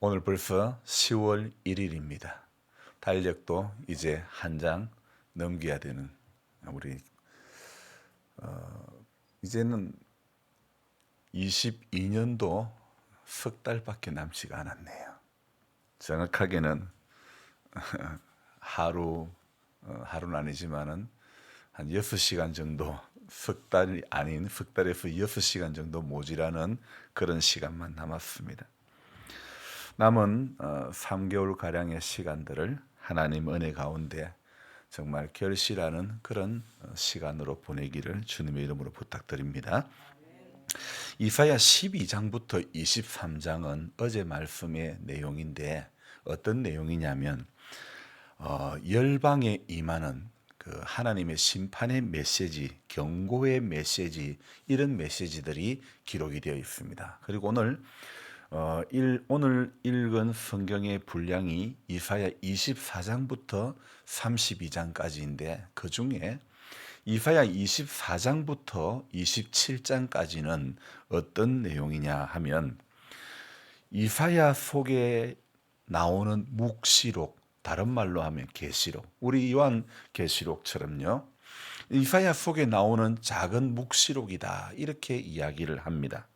오늘 벌써 10월 1일입니다. 달력도 이제 한 장 넘겨야 되는 우리 이제는 22년도 석 달밖에 남지가 않았네요. 정확하게는 하루는 아니지만은 한 6시간 정도, 석 달이 아닌 석 달에서 6시간 정도 모자라는 그런 시간만 남았습니다. 남은 3개월 가량의 시간들을 하나님 은혜 가운데 정말 결실하는 그런 시간으로 보내기를 주님의 이름으로 부탁드립니다. 이사야 12장부터 23장은 어제 말씀의 내용인데 어떤 내용이냐면 열방에 임하는 그 하나님의 심판의 메시지, 경고의 메시지, 이런 메시지들이 기록이 되어 있습니다. 그리고 오늘 읽은 성경의 분량이 이사야 24장부터 32장까지인데 그 중에 이사야 24장부터 27장까지는 어떤 내용이냐 하면 이사야 속에 나오는 묵시록, 다른 말로 하면 계시록, 우리 요한 계시록처럼요. 이사야 속에 나오는 작은 묵시록이다, 이렇게 이야기를 합니다.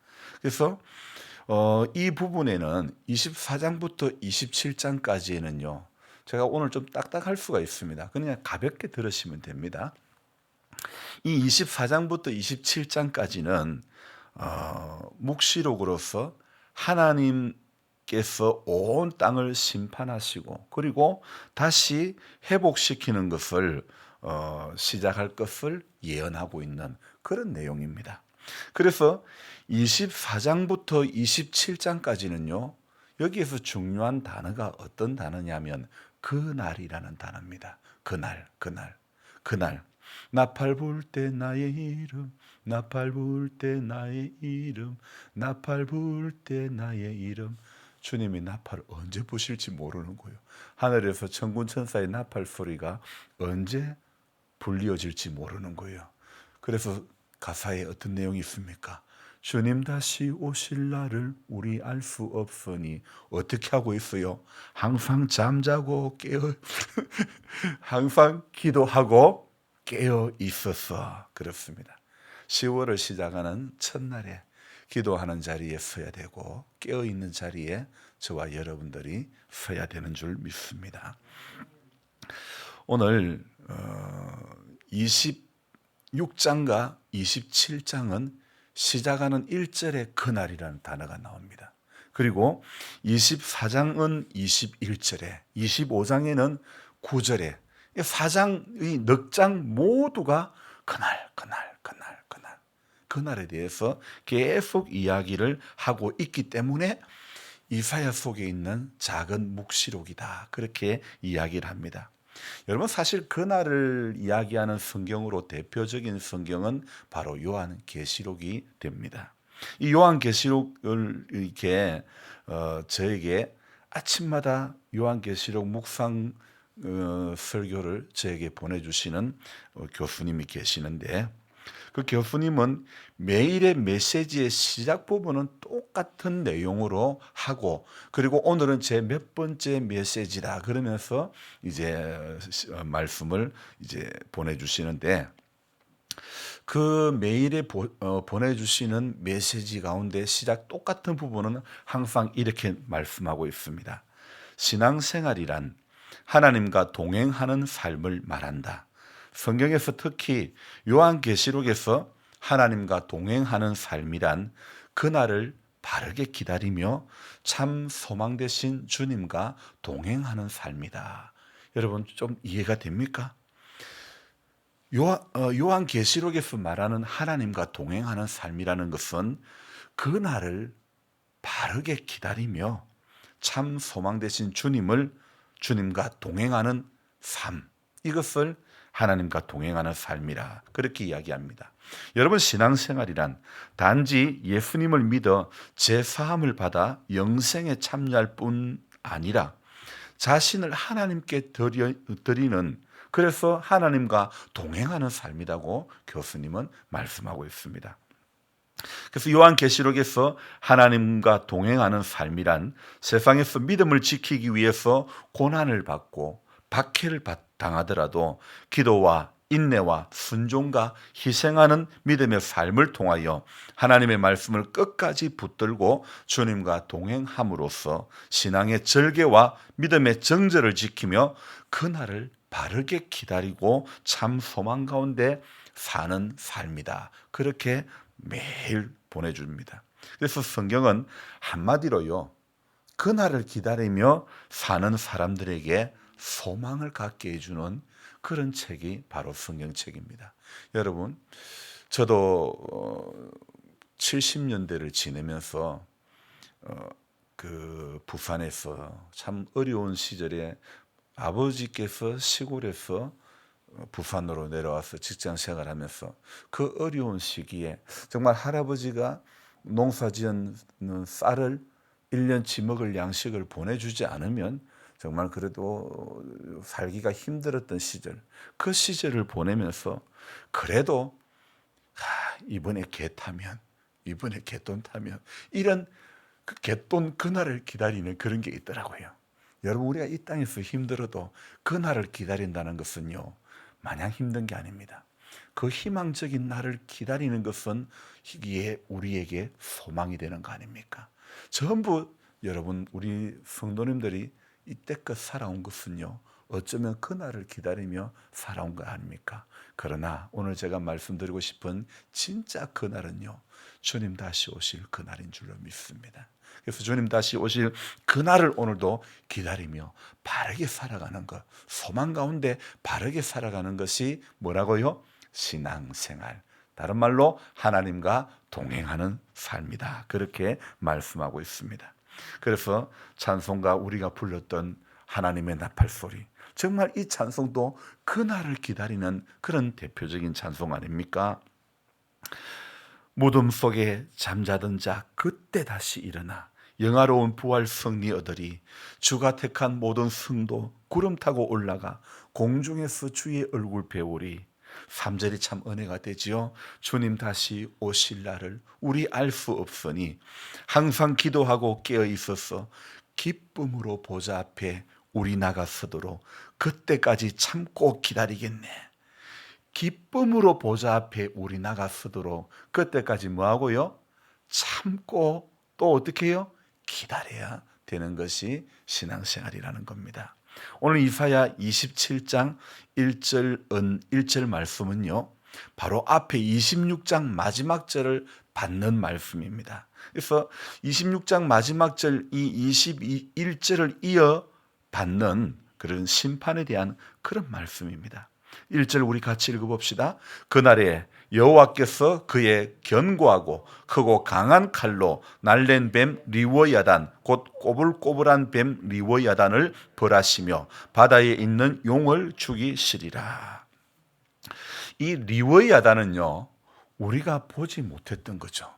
그래서 이 부분에는 24장부터 27장까지에는요, 제가 오늘 좀 딱딱할 수가 있습니다. 그냥 가볍게 들으시면 됩니다. 이 24장부터 27장까지는 묵시록으로서 하나님께서 온 땅을 심판하시고 그리고 다시 회복시키는 것을 시작할 것을 예언하고 있는 그런 내용입니다. 그래서 24장부터 27장까지는요, 여기에서 중요한 단어가 어떤 단어냐면 그날이라는 단어입니다. 그날. 나팔 불 때 나의 이름, 나팔 불 때 나의 이름, 나팔 불 때 나의 이름. 주님이 나팔을 언제 부실지 모르는 거예요. 하늘에서 천군 천사의 나팔 소리가 언제 불리어질지 모르는 거예요. 그래서 가사에 어떤 내용이 있습니까? 주님 다시 오실 날을 우리 알 수 없으니 어떻게 하고 있어요? 항상 잠자고 깨어 항상 기도하고 깨어 있었어. 그렇습니다. 10월을 시작하는 첫날에 기도하는 자리에 서야 되고 깨어 있는 자리에 저와 여러분들이 서야 되는 줄 믿습니다. 오늘 26장과 27장은 시작하는 1절에 그날이라는 단어가 나옵니다. 그리고 24장은 21절에, 25장에는 9절에, 4장의 넉 장 모두가 그날에 대해서 계속 이야기를 하고 있기 때문에 이사야 속에 있는 작은 묵시록이다, 그렇게 이야기를 합니다. 여러분, 사실 그날을 이야기하는 성경으로 대표적인 성경은 바로 요한계시록이 됩니다. 이 요한계시록을 이렇게 저에게 아침마다 요한계시록 묵상 설교를 저에게 보내주시는 교수님이 계시는데, 그 교수님은 매일의 메시지의 시작 부분은 똑같은 내용으로 하고, 그리고 오늘은 제 몇 번째 메시지다 그러면서 이제 말씀을 이제 보내주시는데, 그 메일에 보내주시는 메시지 가운데 시작 똑같은 부분은 항상 이렇게 말씀하고 있습니다. 신앙생활이란 하나님과 동행하는 삶을 말한다. 성경에서 특히 요한계시록에서 하나님과 동행하는 삶이란 그날을 바르게 기다리며 참 소망 되신 주님과 동행하는 삶이다. 여러분, 좀 이해가 됩니까? 요한계시록에서 말하는 하나님과 동행하는 삶이라는 것은 그날을 바르게 기다리며 참 소망 되신 주님과 동행하는 삶, 이것을 하나님과 동행하는 삶이라 그렇게 이야기합니다. 여러분, 신앙생활이란 단지 예수님을 믿어 제사함을 받아 영생에 참여할 뿐 아니라 자신을 하나님께 드리는, 그래서 하나님과 동행하는 삶이라고 교수님은 말씀하고 있습니다. 그래서 요한계시록에서 하나님과 동행하는 삶이란 세상에서 믿음을 지키기 위해서 고난을 받고 박해를 당하더라도 기도와 인내와 순종과 희생하는 믿음의 삶을 통하여 하나님의 말씀을 끝까지 붙들고 주님과 동행함으로써 신앙의 절개와 믿음의 정절을 지키며 그날을 바르게 기다리고 참 소망 가운데 사는 삶이다. 그렇게 매일 보내줍니다. 그래서 성경은 한마디로요, 그날을 기다리며 사는 사람들에게 소망을 갖게 해주는 그런 책이 바로 성경책입니다. 여러분, 저도 70년대를 지내면서 그 부산에서 참 어려운 시절에 아버지께서 시골에서 부산으로 내려와서 직장 생활하면서 그 어려운 시기에 정말 할아버지가 농사지은 쌀을 1년치 먹을 양식을 보내주지 않으면 정말 그래도 살기가 힘들었던 시절, 그 시절을 보내면서 그래도 이번에 개 타면, 이번에 개돈 타면, 이런 그 개돈 그날을 기다리는 그런 게 있더라고요. 여러분, 우리가 이 땅에서 힘들어도 그날을 기다린다는 것은요, 마냥 힘든 게 아닙니다. 그 희망적인 날을 기다리는 것은 이게 우리에게 소망이 되는 거 아닙니까? 전부 여러분, 우리 성도님들이 이때껏 살아온 것은요, 어쩌면 그날을 기다리며 살아온 거 아닙니까? 그러나 오늘 제가 말씀드리고 싶은 진짜 그날은요, 주님 다시 오실 그날인 줄로 믿습니다. 그래서 주님 다시 오실 그날을 오늘도 기다리며 바르게 살아가는 것, 소망 가운데 바르게 살아가는 것이 뭐라고요? 신앙생활. 다른 말로 하나님과 동행하는 삶이다. 그렇게 말씀하고 있습니다. 그래서 찬송가 우리가 불렀던 하나님의 나팔소리, 정말 이 찬송도 그날을 기다리는 그런 대표적인 찬송 아닙니까? 무덤 속에 잠자던 자 그때 다시 일어나 영화로운 부활 승리 얻으리. 주가 택한 모든 성도 구름 타고 올라가 공중에서 주의 얼굴 배우리. 3절이 참 은혜가 되지요. 주님 다시 오실 날을 우리 알 수 없으니 항상 기도하고 깨어 있어서 기쁨으로 보좌 앞에 우리 나가서도록 그때까지 참고 기다리겠네. 기쁨으로 보좌 앞에 우리 나가서도록 그때까지 뭐하고요? 참고 또 어떻게 해요? 기다려야 되는 것이 신앙생활이라는 겁니다. 오늘 이사야 27장 1절 말씀은요, 바로 앞에 26장 마지막 절을 받는 말씀입니다. 그래서 26장 마지막 절 이 21절을 이어 받는 그런 심판에 대한 그런 말씀입니다. 1절 우리 같이 읽어봅시다. 그날에 여호와께서 그의 견고하고 크고 강한 칼로 날랜 뱀 리워야단 곧 꼬불꼬불한 뱀 리워야단을 벌하시며 바다에 있는 용을 죽이시리라. 이 리워야단은요, 우리가 보지 못했던 거죠.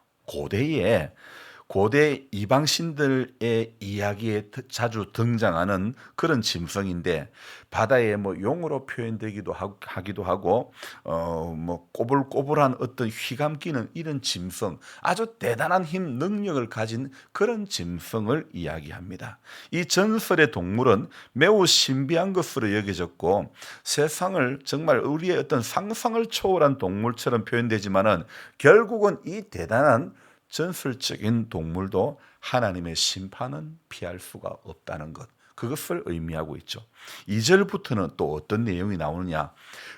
고대 이방신들의 이야기에 자주 등장하는 그런 짐승인데 바다에 뭐 용으로 표현되기도 하기도 하고 뭐 꼬불꼬불한 어떤 휘감기는 이런 짐승, 아주 대단한 힘 능력을 가진 그런 짐승을 이야기합니다. 이 전설의 동물은 매우 신비한 것으로 여겨졌고 세상을 정말 우리의 어떤 상상을 초월한 동물처럼 표현되지만은 결국은 이 대단한 전설적인 동물도 하나님의 심판은 피할 수가 없다는 것, 그것을 의미하고 있죠. 2절부터는 또 어떤 내용이 나오느냐,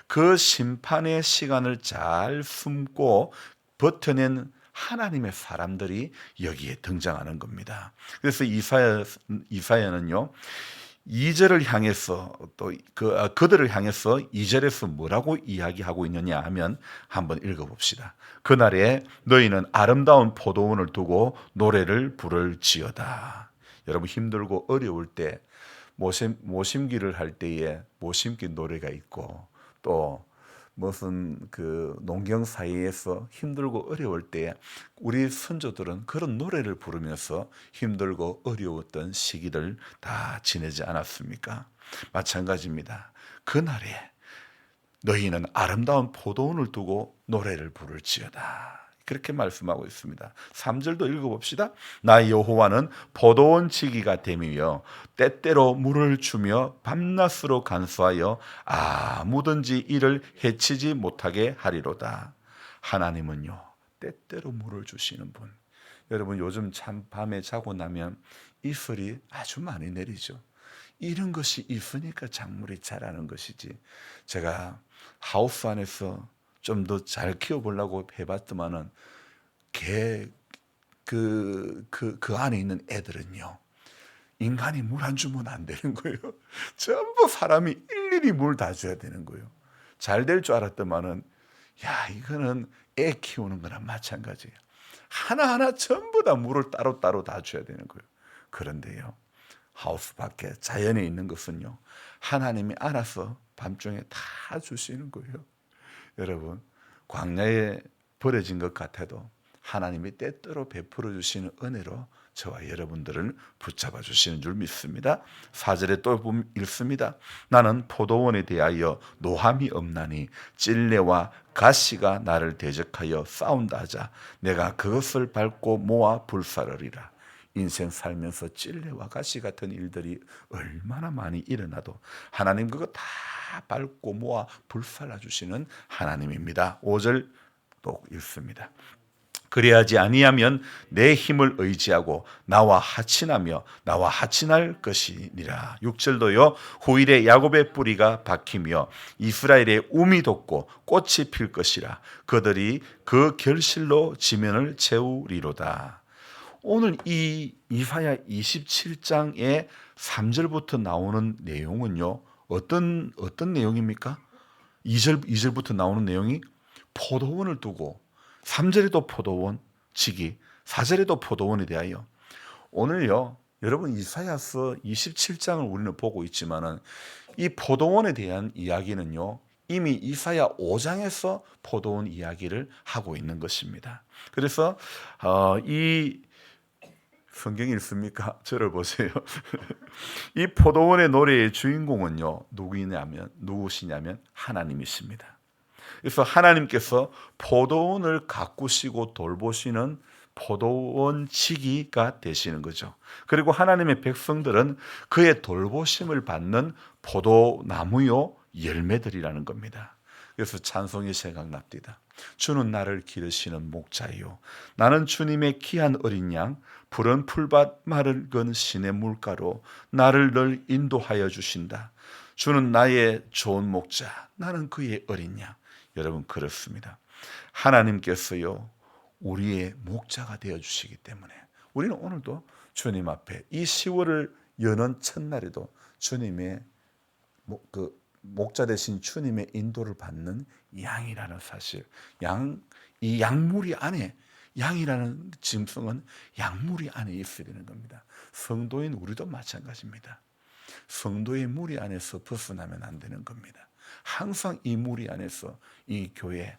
그 심판의 시간을 잘 숨고 버텨낸 하나님의 사람들이 여기에 등장하는 겁니다. 그래서 이사야는요 2절을 향해서 또 그들을 향해서 2절에서 뭐라고 이야기하고 있느냐 하면 한번 읽어봅시다. 그날에 너희는 아름다운 포도원을 두고 노래를 부를지어다. 여러분, 힘들고 어려울 때 모심기를 할 때에 모심기 노래가 있고 또 무슨 그 농경 사이에서 힘들고 어려울 때 우리 선조들은 그런 노래를 부르면서 힘들고 어려웠던 시기를 다 지내지 않았습니까? 마찬가지입니다. 그날에 너희는 아름다운 포도원을 두고 노래를 부를지어다. 그렇게 말씀하고 있습니다. 3절도 읽어봅시다. 나 여호와는 포도원 지기가 됨이며 때때로 물을 주며 밤낮으로 간수하여 아무든지 이를 해치지 못하게 하리로다. 하나님은요, 때때로 물을 주시는 분. 여러분, 요즘 참 밤에 자고 나면 이슬이 아주 많이 내리죠. 이런 것이 있으니까 작물이 자라는 것이지. 제가 하우스 안에서 좀 더 잘 키워보려고 해봤더만은 그 안에 있는 애들은요, 인간이 물 안 주면 안 되는 거예요. 전부 사람이 일일이 물 다 줘야 되는 거예요. 잘 될 줄 알았더만은, 야, 이거는 애 키우는 거랑 마찬가지예요. 하나하나 전부 다 물을 따로따로 다 줘야 되는 거예요. 그런데요, 하우스 밖에 자연에 있는 것은요, 하나님이 알아서 밤중에 다 주시는 거예요. 여러분, 광야에 버려진 것 같아도 하나님이 때때로 베풀어 주시는 은혜로 저와 여러분들을 붙잡아 주시는 줄 믿습니다. 4절에 또 읽습니다. 나는 포도원에 대하여 노함이 없나니 찔레와 가시가 나를 대적하여 싸운다 하자 내가 그것을 밟고 모아 불사르리라. 인생 살면서 찔레와 가시 같은 일들이 얼마나 많이 일어나도 하나님 그거 다 밟고 모아 불살라 주시는 하나님입니다. 5절 또 읽습니다. 그래야지 아니하면 내 힘을 의지하고 나와 하친하며 나와 하친할 것이니라. 6절도요. 후일에 야곱의 뿌리가 박히며 이스라엘의 움이 돋고 꽃이 필 것이라. 그들이 그 결실로 지면을 채우리로다. 오늘 이 이사야 27장의 3절부터 나오는 내용은요. 어떤 내용입니까? 2절부터 나오는 내용이 포도원을 두고 3절에도 포도원 지기, 4절에도 포도원에 대하여. 오늘요, 여러분 이사야서 27장을 우리는 보고 있지만은 이 포도원에 대한 이야기는요, 이미 이사야 5장에서 포도원 이야기를 하고 있는 것입니다. 그래서 이 성경 읽습니까? 저를 보세요. 이 포도원의 노래의 주인공은요, 누구시냐면 하나님이십니다. 그래서 하나님께서 포도원을 가꾸시고 돌보시는 포도원 지기가 되시는 거죠. 그리고 하나님의 백성들은 그의 돌보심을 받는 포도나무요 열매들이라는 겁니다. 그래서 찬송이 생각납니다. 주는 나를 기르시는 목자요, 나는 주님의 귀한 어린 양, 푸른 풀밭 마르건 시내 물가로 나를 늘 인도하여 주신다. 주는 나의 좋은 목자, 나는 그의 어린 양. 여러분, 그렇습니다. 하나님께서요, 우리의 목자가 되어주시기 때문에 우리는 오늘도 주님 앞에 이 10월을 여는 첫날에도 주님의 목자 되신 주님의 인도를 받는 양이라는 사실, 이 양무리 안에, 양이라는 짐승은 양무리 안에 있어야 되는 겁니다. 성도인 우리도 마찬가지입니다. 성도의 무리 안에서 벗어나면 안 되는 겁니다. 항상 이 무리 안에서, 이 교회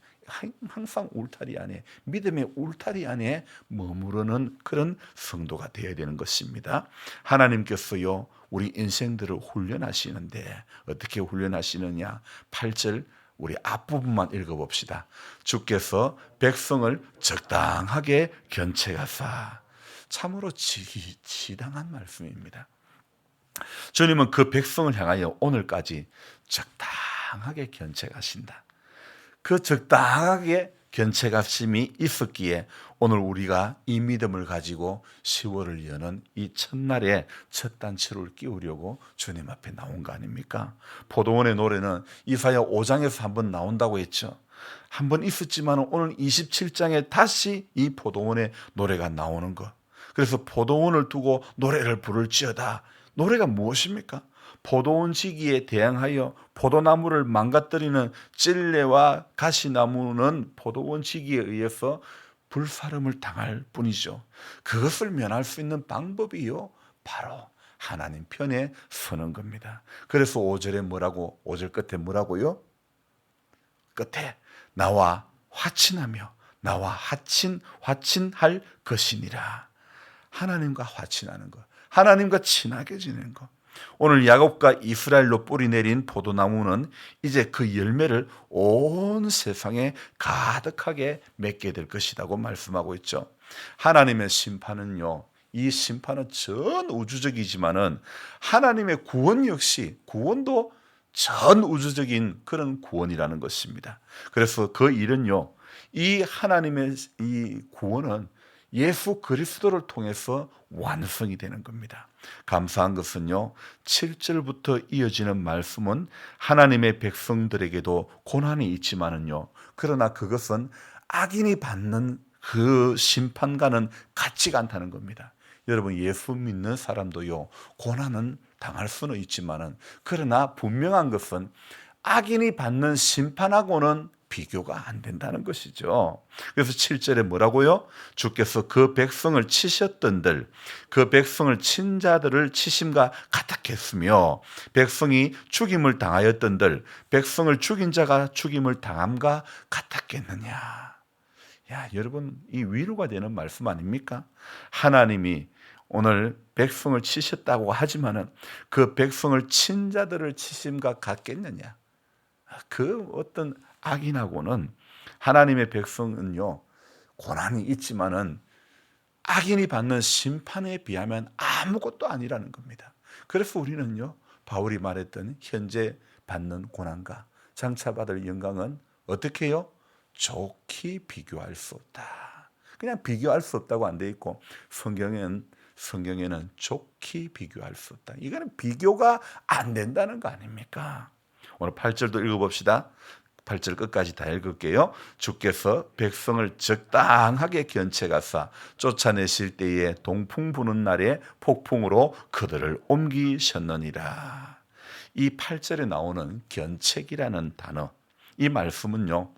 항상 울타리 안에, 믿음의 울타리 안에 머무르는 그런 성도가 되어야 되는 것입니다. 하나님께서요, 우리 인생들을 훈련하시는데 어떻게 훈련하시느냐? 8절 우리 앞부분만 읽어봅시다. 주께서 백성을 적당하게 견책하사. 참으로 지당한 말씀입니다. 주님은 그 백성을 향하여 오늘까지 적당하게 견책하신다. 그 적당하게 견책하심이 있었기에 오늘 우리가 이 믿음을 가지고 10월을 여는 이 첫날에 첫 단추를 끼우려고 주님 앞에 나온 거 아닙니까? 포도원의 노래는 이사야 5장에서 한번 나온다고 했죠. 한번 있었지만 오늘 27장에 다시 이 포도원의 노래가 나오는 것. 그래서 포도원을 두고 노래를 부를지어다. 노래가 무엇입니까? 포도원 지기에 대항하여 포도나무를 망가뜨리는 찔레와 가시나무는 포도원 지기에 의해서 불사름을 당할 뿐이죠. 그것을 면할 수 있는 방법이요, 바로 하나님 편에 서는 겁니다. 그래서 5절 끝에 뭐라고요? 끝에 나와 화친하며 나와 화친할 것이니라. 하나님과 화친하는 것, 하나님과 친하게 지내는 것. 오늘 야곱과 이스라엘로 뿌리내린 포도나무는 이제 그 열매를 온 세상에 가득하게 맺게 될 것이라고 말씀하고 있죠. 하나님의 심판은요, 이 심판은 전 우주적이지만은 하나님의 구원 역시 구원도 전 우주적인 그런 구원이라는 것입니다. 그래서 그 일은요, 이 하나님의 이 구원은 예수 그리스도를 통해서 완성이 되는 겁니다. 감사한 것은요, 7절부터 이어지는 말씀은 하나님의 백성들에게도 고난이 있지만은요, 그러나 그것은 악인이 받는 그 심판과는 같지가 않다는 겁니다. 여러분, 예수 믿는 사람도요, 고난은 당할 수는 있지만은, 그러나 분명한 것은 악인이 받는 심판하고는 비교가 안 된다는 것이죠. 그래서 7절에 뭐라고요? 주께서 그 백성을 치셨던들, 그 백성을 친 자들을 치심과 같았겠으며, 백성이 죽임을 당하였던들, 백성을 죽인 자가 죽임을 당함과 같았겠느냐. 야, 여러분, 이 위로가 되는 말씀 아닙니까? 하나님이 오늘 백성을 치셨다고 하지만은 그 백성을 친 자들을 치심과 같겠느냐? 그 어떤 악인하고는, 하나님의 백성은요, 고난이 있지만은 악인이 받는 심판에 비하면 아무것도 아니라는 겁니다. 그래서 우리는요, 바울이 말했던 현재 받는 고난과 장차 받을 영광은 어떻게 해요? 좋게 비교할 수 없다. 그냥 비교할 수 없다고 안 돼 있고, 성경에는 좋게 비교할 수 없다. 이거는 비교가 안 된다는 거 아닙니까? 오늘 8절도 읽어봅시다. 8절 끝까지 다 읽을게요. 주께서 백성을 적당하게 견책하사 쫓아내실 때에 동풍 부는 날에 폭풍으로 그들을 옮기셨느니라. 이 8절에 나오는 견책이라는 단어, 이 말씀은요,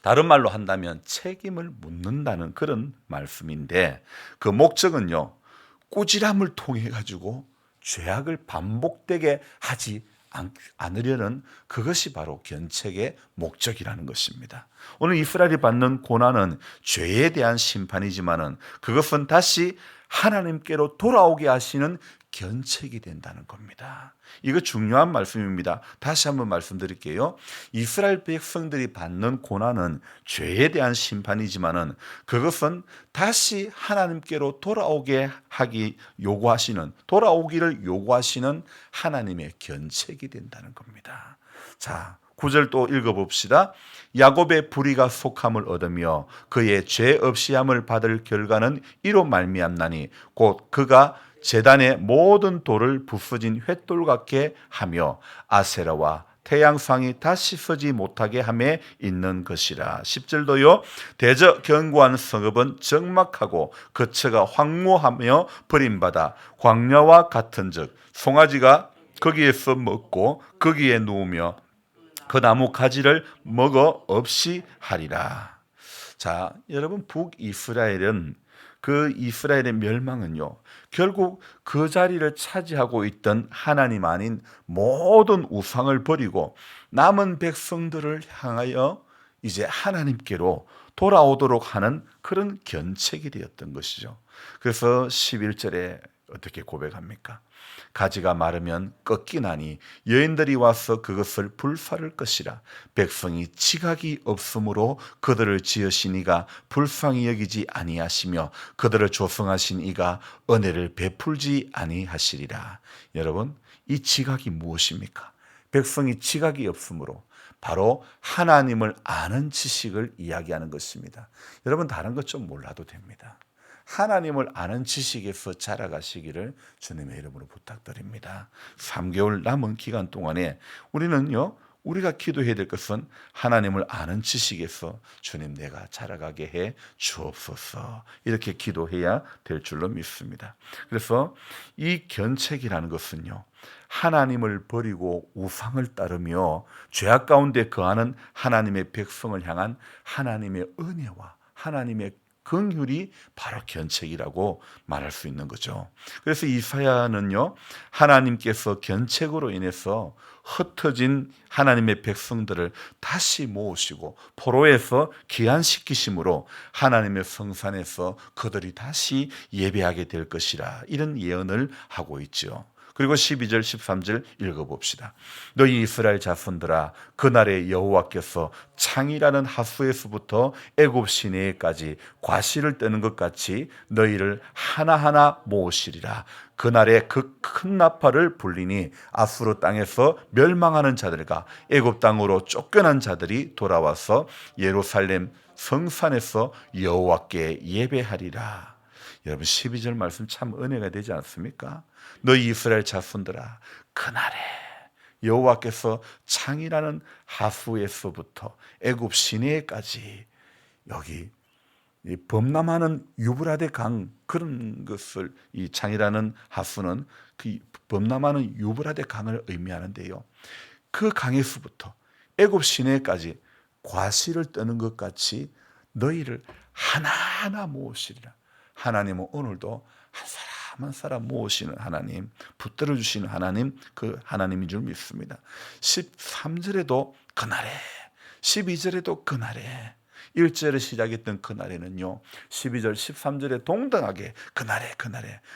다른 말로 한다면 책임을 묻는다는 그런 말씀인데, 그 목적은요, 꾸지람을 통해 가지고 죄악을 반복되게 하지 않으려는, 그것이 바로 견책의 목적이라는 것입니다. 오늘 이스라엘이 받는 고난은 죄에 대한 심판이지만은 그것은 다시 하나님께로 돌아오게 하시는 견책이 된다는 겁니다. 이거 중요한 말씀입니다. 다시 한번 말씀드릴게요. 이스라엘 백성들이 받는 고난은 죄에 대한 심판이지만은 그것은 다시 하나님께로 돌아오기를 요구하시는 하나님의 견책이 된다는 겁니다. 자, 9절 또 읽어봅시다. 야곱의 불의가 속함을 얻으며 그의 죄 없이함을 받을 결과는 이로 말미암나니 곧 그가 제단의 모든 돌을 부서진 횃돌 같게 하며 아세라와 태양상이 다시 서지 못하게 함에 있는 것이라. 10절도요. 대저 견고한 성읍은 적막하고 거처가 황무하며 버림받아 광야와 같은즉 송아지가 거기에서 먹고 거기에 누우며 그 나무 가지를 먹어 없이 하리라. 자, 여러분, 북이스라엘은, 그 이스라엘의 멸망은요, 결국 그 자리를 차지하고 있던 하나님 아닌 모든 우상을 버리고 남은 백성들을 향하여 이제 하나님께로 돌아오도록 하는 그런 견책이 되었던 것이죠. 그래서 11절에 어떻게 고백합니까? 가지가 마르면 꺾이나니 여인들이 와서 그것을 불사를 것이라. 백성이 지각이 없으므로 그들을 지으신 이가 불쌍히 여기지 아니하시며 그들을 조성하신 이가 은혜를 베풀지 아니하시리라. 여러분, 이 지각이 무엇입니까? 백성이 지각이 없으므로 바로 하나님을 아는 지식을 이야기하는 것입니다. 여러분, 다른 것 좀 몰라도 됩니다. 하나님을 아는 지식에서 자라가시기를 주님의 이름으로 부탁드립니다. 3개월 남은 기간 동안에 우리가 기도해야 될 것은 하나님을 아는 지식에서 주님, 내가 자라가게 해 주옵소서, 이렇게 기도해야 될 줄로 믿습니다. 그래서 이 견책이라는 것은요, 하나님을 버리고 우상을 따르며 죄악 가운데 거하는 하나님의 백성을 향한 하나님의 은혜와 하나님의 긍휼이 바로 견책이라고 말할 수 있는 거죠. 그래서 이사야는요, 하나님께서 견책으로 인해서 흩어진 하나님의 백성들을 다시 모으시고 포로에서 귀환시키심으로 하나님의 성산에서 그들이 다시 예배하게 될 것이라, 이런 예언을 하고 있죠. 그리고 12절 13절 읽어봅시다. 너희 이스라엘 자손들아 그날에 여호와께서 창이라는 하수에서부터 애굽 시내에까지 과실을 떼는 것 같이 너희를 하나하나 모으시리라. 그날에 그 큰 나팔을 불리니 아수르 땅에서 멸망하는 자들과 애굽 땅으로 쫓겨난 자들이 돌아와서 예루살렘 성산에서 여호와께 예배하리라. 여러분 12절 말씀 참 은혜가 되지 않습니까? 너희 이스라엘 자손들아 그날에 여호와께서 창이라는 하수에서부터 애굽 시내까지 여기 이 범람하는 유브라데 강 그런 것을 이 창이라는 하수는 그 범람하는 유브라데 강을 의미하는데요. 그 강에서부터 애굽 시내까지 과실을 떠는 것 같이 너희를 하나하나 모으시리라. 하나님은 오늘도 한 사람 한 사람 모으시는 하나님, 붙들어 주시는 하나님, 그 하나님인 줄 믿습니다. 13절에도 그날에, 12절에도 그날에, 1절에 시작했던 그날에는요 12절 13절에 동등하게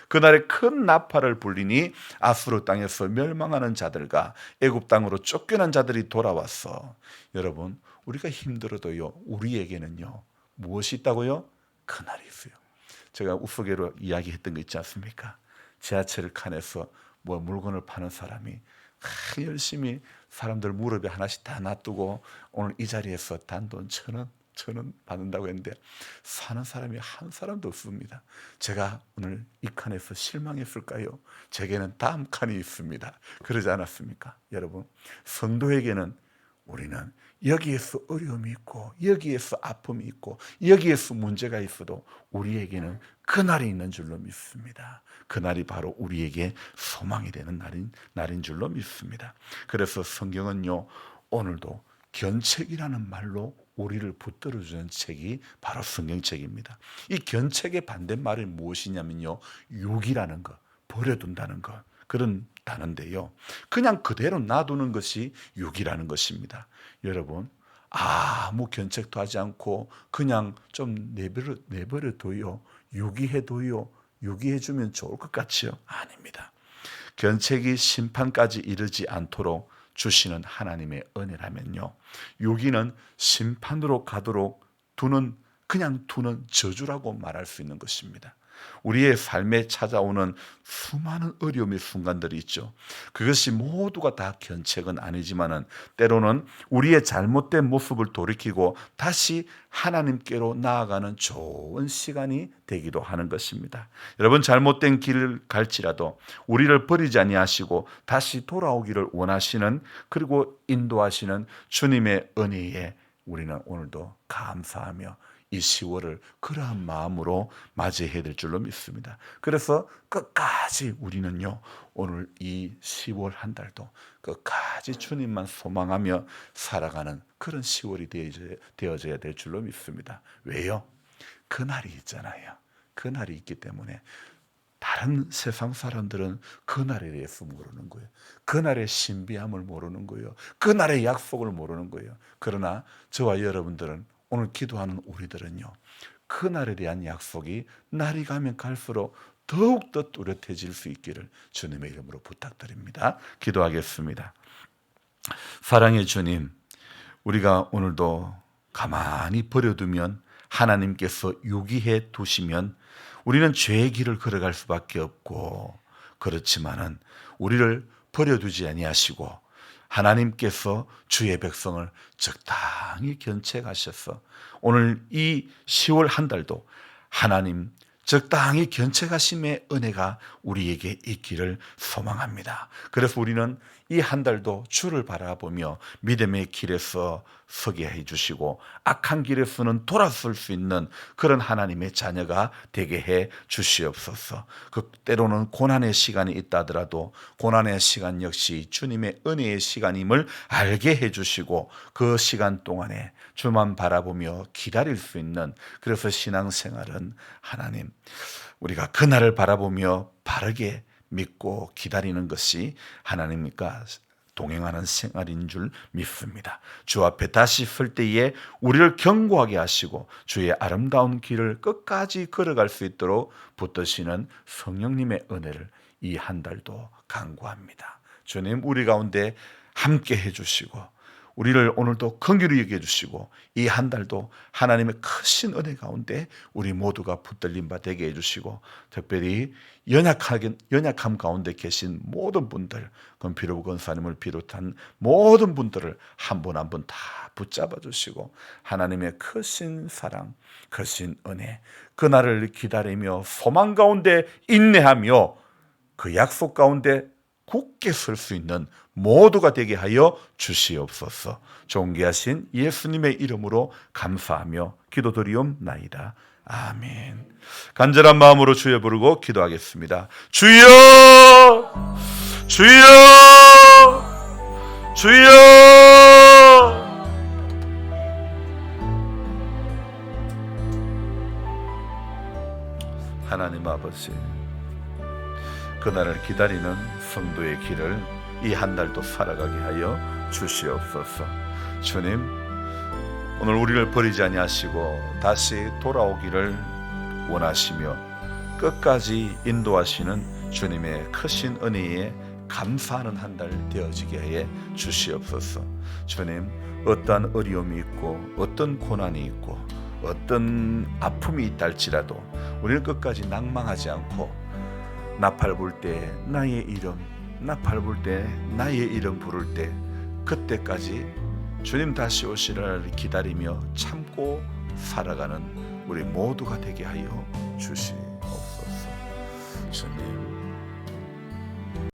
그날에 큰 나팔을 불리니 아수르 땅에서 멸망하는 자들과 애굽 땅으로 쫓겨난 자들이 돌아왔어. 여러분 우리가 힘들어도요 우리에게는요 무엇이 있다고요? 그날이 있어요. 제가 우스개로 이야기했던 거 있지 않습니까? 지하철 칸에서 뭐 물건을 파는 사람이 열심히 사람들 무릎에 하나씩 다 놔두고 오늘 이 자리에서 단돈 1,000원 받는다고 했는데 사는 사람이 한 사람도 없습니다. 제가 오늘 이 칸에서 실망했을까요? 제게는 다음 칸이 있습니다. 그러지 않았습니까? 여러분 성도에게는 우리는 여기에서 어려움이 있고 여기에서 아픔이 있고 여기에서 문제가 있어도 우리에게는 그날이 있는 줄로 믿습니다. 그날이 바로 우리에게 소망이 되는 날인 줄로 믿습니다. 그래서 성경은요 오늘도 견책이라는 말로 우리를 붙들어주는 책이 바로 성경책입니다. 이 견책의 반대말이 무엇이냐면요 유기라는 것, 버려둔다는 것, 그런 단어인데요 그냥 그대로 놔두는 것이 유기라는 것입니다. 여러분 아무 견책도 하지 않고 그냥 좀 내버려둬요, 유기해둬요, 유기해주면 좋을 것 같지요? 아닙니다. 견책이 심판까지 이르지 않도록 주시는 하나님의 은혜라면요 유기는 심판으로 가도록 그냥 두는 저주라고 말할 수 있는 것입니다. 우리의 삶에 찾아오는 수많은 어려움의 순간들이 있죠. 그것이 모두가 다 견책은 아니지만은 때로는 우리의 잘못된 모습을 돌이키고 다시 하나님께로 나아가는 좋은 시간이 되기도 하는 것입니다. 여러분 잘못된 길을 갈지라도 우리를 버리지 아니하시고 다시 돌아오기를 원하시는 그리고 인도하시는 주님의 은혜에 우리는 오늘도 감사하며 이 10월을 그러한 마음으로 맞이해야 될 줄로 믿습니다. 그래서 끝까지 우리는요 오늘 이 10월 한 달도 끝까지 주님만 소망하며 살아가는 그런 10월이 되어져야 될 줄로 믿습니다. 왜요? 그날이 있잖아요. 그날이 있기 때문에 다른 세상 사람들은 그날에 대해서 모르는 거예요. 그날의 신비함을 모르는 거예요. 그날의 약속을 모르는 거예요. 그러나 저와 여러분들은 오늘 기도하는 우리들은요 그날에 대한 약속이 날이 가면 갈수록 더욱더 뚜렷해질 수 있기를 주님의 이름으로 부탁드립니다. 기도하겠습니다. 사랑의 주님, 우리가 오늘도 가만히 버려두면 하나님께서 유기해 두시면 우리는 죄의 길을 걸어갈 수밖에 없고 그렇지만은 우리를 버려두지 아니하시고 하나님께서 주의 백성을 적당히 견책하셔서 오늘 이 10월 한 달도 하나님 적당히 견책하심의 은혜가 우리에게 있기를 소망합니다. 그래서 우리는 이 한 달도 주를 바라보며 믿음의 길에서 서게 해주시고 악한 길에서는 돌아설 수 있는 그런 하나님의 자녀가 되게 해 주시옵소서. 그 때로는 고난의 시간이 있다 하더라도 고난의 시간 역시 주님의 은혜의 시간임을 알게 해주시고 그 시간 동안에 주만 바라보며 기다릴 수 있는 그래서 신앙생활은 하나님 우리가 그날을 바라보며 바르게 믿고 기다리는 것이 하나님과 동행하는 생활인 줄 믿습니다. 주 앞에 다시 설 때에 우리를 견고하게 하시고 주의 아름다운 길을 끝까지 걸어갈 수 있도록 붙드시는 성령님의 은혜를 이 한 달도 간구합니다. 주님, 우리 가운데 함께 해주시고 우리를 오늘도 긍휼히 여겨 주시고 이 한 달도 하나님의 크신 은혜 가운데 우리 모두가 붙들림 바 되게 해주시고, 특별히 연약함 가운데 계신 모든 분들, 권필호 권사님을 비롯한 모든 분들을 한 분 한 분 다 붙잡아 주시고 하나님의 크신 사랑, 크신 은혜, 그날을 기다리며 소망 가운데 인내하며 그 약속 가운데 굳게 설 수 있는 모두가 되게 하여 주시옵소서. 존귀하신 예수님의 이름으로 감사하며 기도드리옵나이다. 아멘. 간절한 마음으로 주여 부르고 기도하겠습니다. 주여, 주여, 주여. 하나님 아버지, 그날을 기다리는 성도의 길을 이 한 달도 살아가게 하여 주시옵소서. 주님, 오늘 우리를 버리지 아니하시고 다시 돌아오기를 원하시며 끝까지 인도하시는 주님의 크신 은혜에 감사하는 한 달 되어지게 해 주시옵소서. 주님, 어떠한 어려움이 있고 어떤 고난이 있고 어떤 아픔이 있다 할지라도 우리는 끝까지 낭망하지 않고 나팔 불 때 나의 이름, 나팔 불 때 나의 이름 부를 때 그때까지 주님 다시 오시리를 기다리며 참고 살아가는 우리 모두가 되게 하여 주시옵소서. 주님,